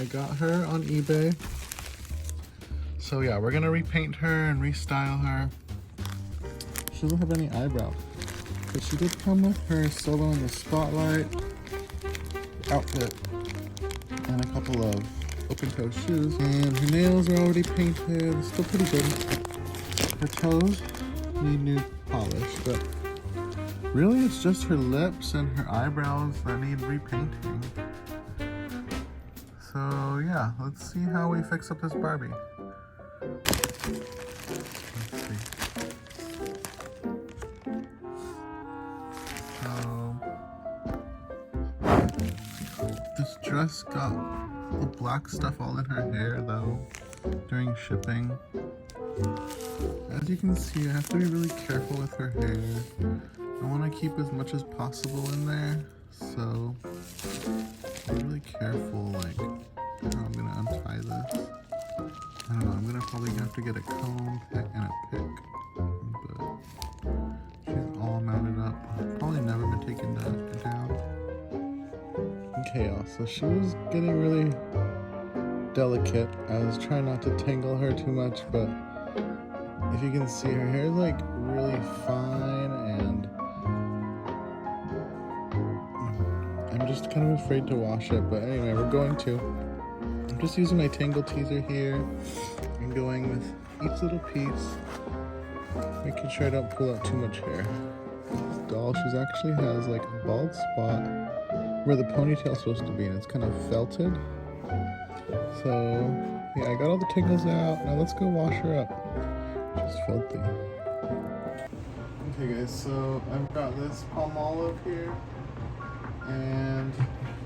I got her on eBay. So yeah, we're gonna repaint her and restyle her. She doesn't have any eyebrows, but she did come with her Solo in the Spotlight outfit and a couple of open-toe shoes. And her nails are already painted, still pretty good. Her toes need new polish, but really it's just her lips and her eyebrows that need repainting. So yeah, let's see how we fix up this Barbie. Let's see. So this dress got the black stuff all in her hair though during shipping. As you can see, I have to be really careful with her hair. I want to keep as much as possible in there, so be really careful, like how I'm gonna untie this. I don't know, I'm gonna probably have to get a comb, pick, and a pick, but she's all mounted up. I've probably never been taken down. Okay, y'all, so she was getting really delicate. I was trying not to tangle her too much, but if you can see, her hair is like really fine, and I'm just kind of afraid to wash it, but anyway, we're going to. I'm just using my Tangle Teaser here and going with each little piece, making sure I don't pull out too much hair. This doll, she actually has like a bald spot where the ponytail is supposed to be, and it's kind of felted. So yeah, I got all the tangles out. Now let's go wash her up. She's filthy. Okay guys, so I've got this palm olive here, and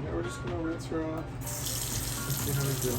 yeah, we're just gonna rinse her off. Let's see how we go.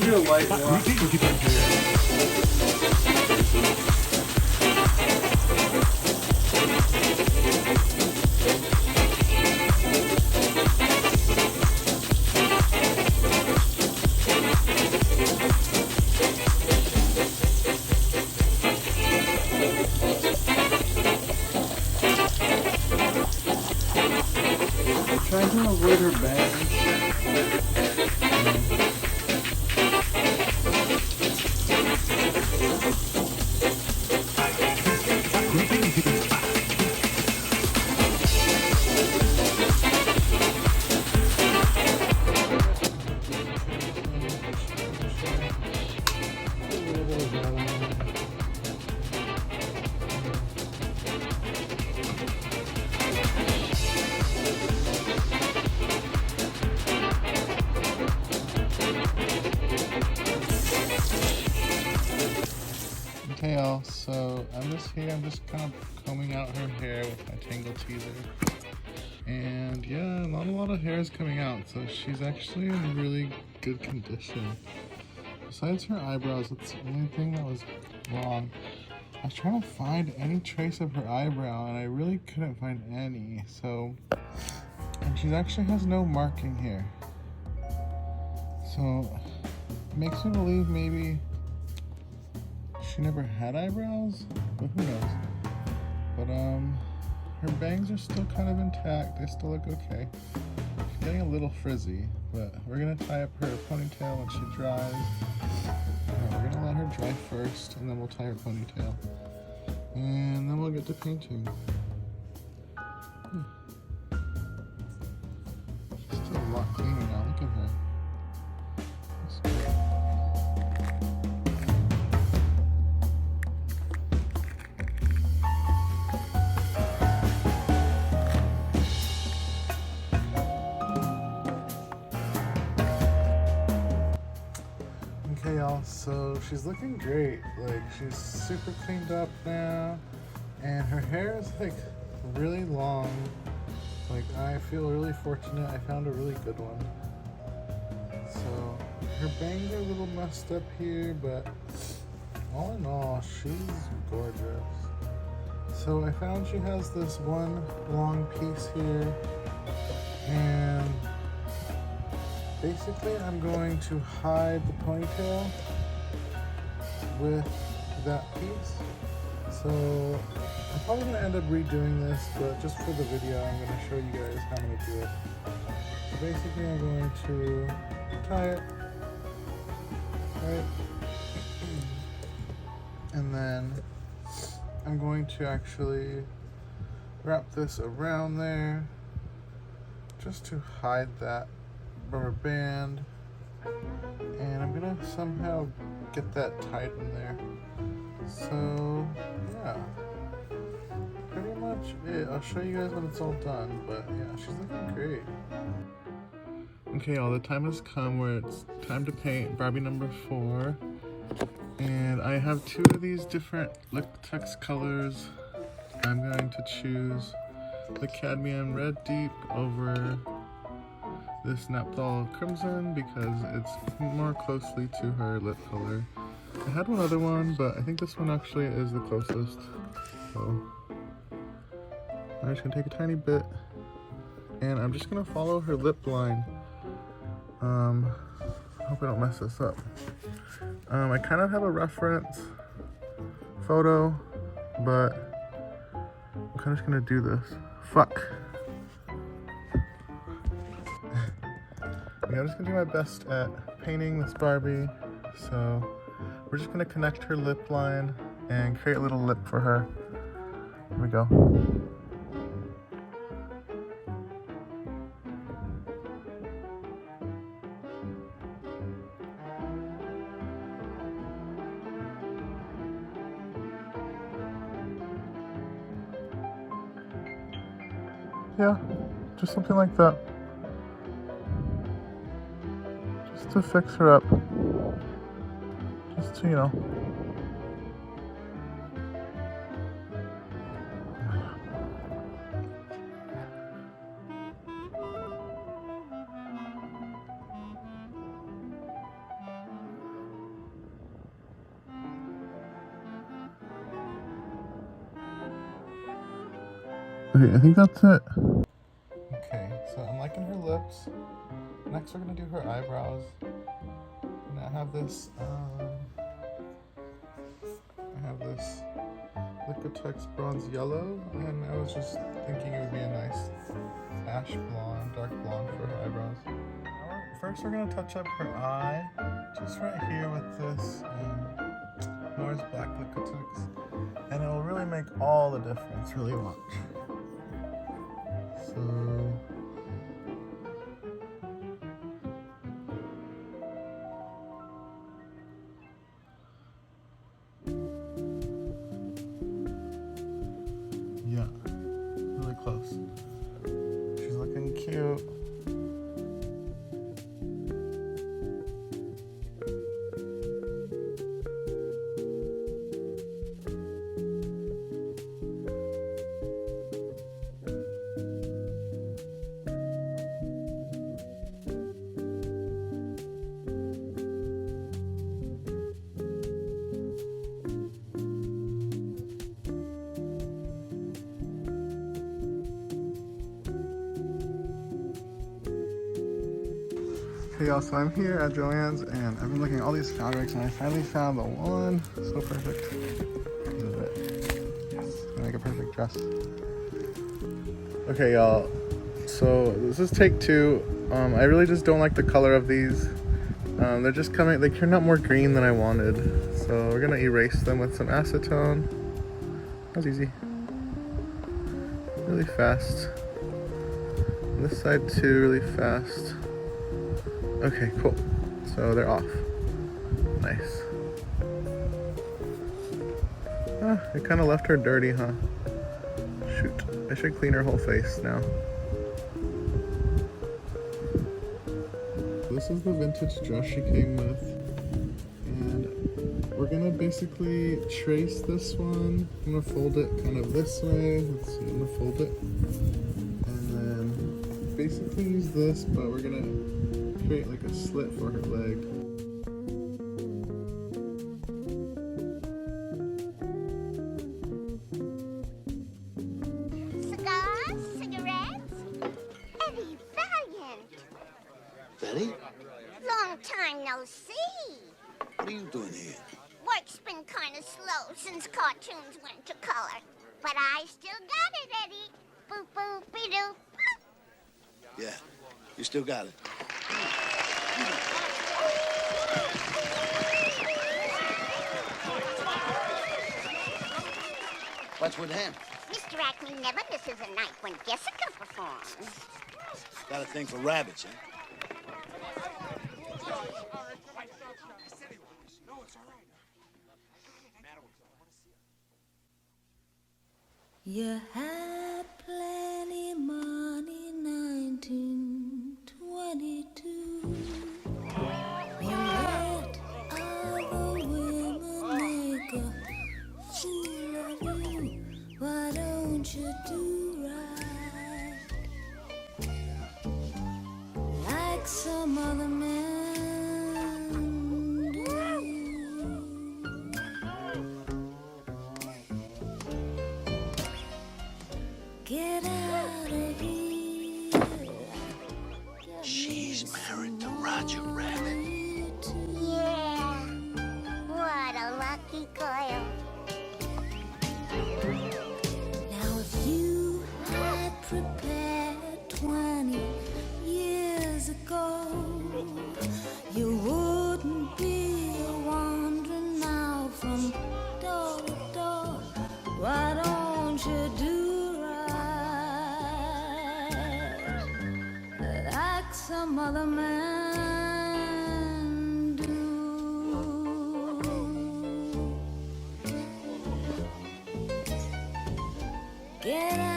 Do a light wash. Trying to avoid her bangs. Okay y'all, so I'm just kind of combing out her hair with my Tangle Teaser. And yeah, not a lot of hair is coming out, so she's actually in really good condition. Besides her eyebrows, that's the only thing that was wrong. I was trying to find any trace of her eyebrow, and I really couldn't find any. So, and she actually has no marking here. So, it makes me believe maybe she never had eyebrows, but who knows. But her bangs are still kind of intact. They still look okay. She's getting a little frizzy, but we're gonna tie up her ponytail when she dries. We're gonna let her dry first, and then we'll tie her ponytail, and then we'll get to painting. Still a lot cleaner. So she's looking great. Like, she's super cleaned up now, and her hair is like really long. Like, I feel really fortunate. I found a really good one. So her bangs are a little messed up here, but all in all, she's gorgeous. So I found she has this one long piece here, and basically I'm going to hide the ponytail with that piece. So I'm probably going to end up redoing this, but just for the video I'm going to show you guys how I'm going to do it. So basically I'm going to tie it, right? And then I'm going to actually wrap this around there just to hide that rubber band, and I'm gonna somehow get that tied in there. So yeah, pretty much it. I'll show you guys when it's all done, but yeah, she's looking great. Okay, y'all, the time has come where it's time to paint Barbie number 4. And I have 2 of these different Liquitex colors. I'm going to choose the cadmium red deep over this Napthol crimson because it's more closely to her lip color. I had one other one, but I think this one actually is the closest. So I'm just gonna take a tiny bit, and I'm just gonna follow her lip line. I hope I don't mess this up. I kind of have a reference photo, but I'm kind of just gonna do this. Fuck. Okay, I'm just gonna do my best at painting this Barbie. So we're just gonna connect her lip line and create a little lip for her. Here we go. Yeah, just something like that. Just to fix her up. Just to, you know. Okay, I think that's it. Okay, so I'm liking her lips. Next we're gonna do her eyebrows. And I have this Liquitex bronze yellow, and I was just thinking it would be a nice ash blonde, dark blonde for her eyebrows. First we're gonna touch up her eye, just right here with this Moore's Black Liquitex, and it will really make all the difference, really watch. So yeah, really close. She's looking cute. Hey y'all, so I'm here at Joann's and I've been looking at all these fabrics and I finally found the one. So perfect. This is it. Yes, gonna make a perfect dress. Okay y'all, so this is take 2. I really just don't like the color of these. They're just coming, they turned out more green than I wanted. So we're gonna erase them with some acetone. That was easy. Really fast. On this side too, really fast. Okay, cool. So they're off. Nice. Ah, it kind of left her dirty, huh? Shoot. I should clean her whole face now. This is the vintage dress she came with. And we're gonna basically trace this one. I'm gonna fold it kind of this way. Let's see, I'm gonna fold it. And then basically use this, but we're gonna create like a slit for her leg. Cigars, cigarettes? Eddie Valiant. Betty? Long time no see. What are you doing here? Work's been kind of slow since cartoons went to color. But I still got it, Eddie. Boop, boop-be-doo. Yeah, you still got it. What's with him? Mr. Acme never misses a night when Jessica performs. Got a thing for rabbits, eh? You had plenty money, 1922. You let other women make a fool of you. Why don't you do right like some other men do? Get out of here. She's married to Roger Rabbit. Yeah. What a lucky girl. Now if you had prepared 20 years ago, you wouldn't be wandering now from door to door. Why don't you do like some other man do? Get out.